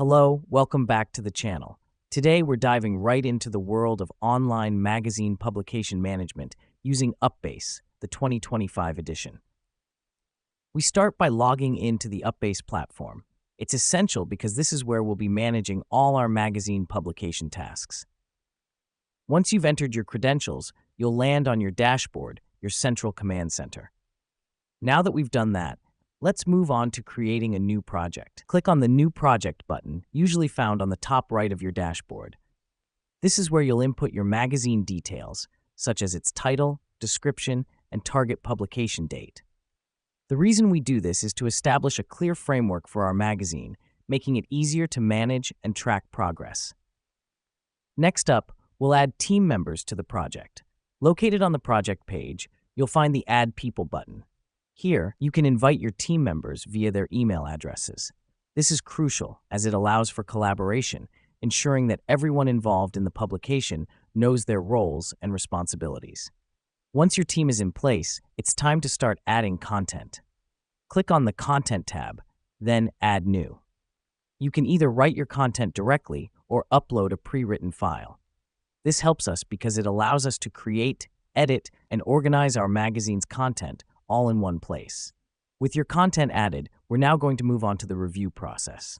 Hello, welcome back to the channel. Today we're diving right into the world of online magazine publication management using UPBASE, the 2025 edition. We start by logging into the UPBASE platform. It's essential because this is where we'll be managing all our magazine publication tasks. Once you've entered your credentials, you'll land on your dashboard, your central command center. Now that we've done that, let's move on to creating a new project. Click on the New Project button, usually found on the top right of your dashboard. This is where you'll input your magazine details, such as its title, description, and target publication date. The reason we do this is to establish a clear framework for our magazine, making it easier to manage and track progress. Next up, we'll add team members to the project. Located on the project page, you'll find the Add People button. Here, you can invite your team members via their email addresses. This is crucial as it allows for collaboration, ensuring that everyone involved in the publication knows their roles and responsibilities. Once your team is in place, it's time to start adding content. Click on the Content tab, then Add New. You can either write your content directly or upload a pre-written file. This helps us because it allows us to create, edit, and organize our magazine's content all in one place. With your content added, we're now going to move on to the review process.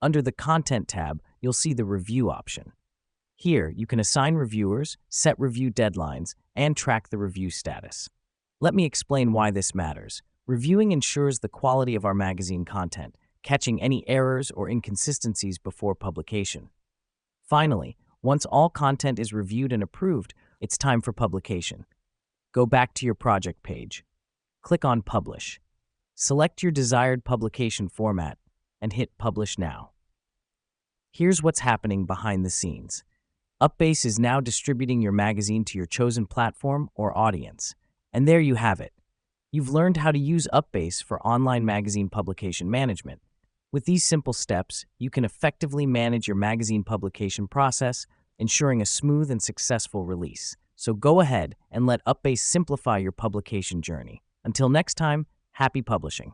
Under the Content tab, you'll see the Review option. Here, you can assign reviewers, set review deadlines, and track the review status. Let me explain why this matters. Reviewing ensures the quality of our magazine content, catching any errors or inconsistencies before publication. Finally, once all content is reviewed and approved, it's time for publication. Go back to your project page. Click on Publish. Select your desired publication format and hit Publish Now. Here's what's happening behind the scenes. UPBASE is now distributing your magazine to your chosen platform or audience. And there you have it. You've learned how to use UPBASE for online magazine publication management. With these simple steps, you can effectively manage your magazine publication process, ensuring a smooth and successful release. So go ahead and let UPBASE simplify your publication journey. Until next time, happy publishing.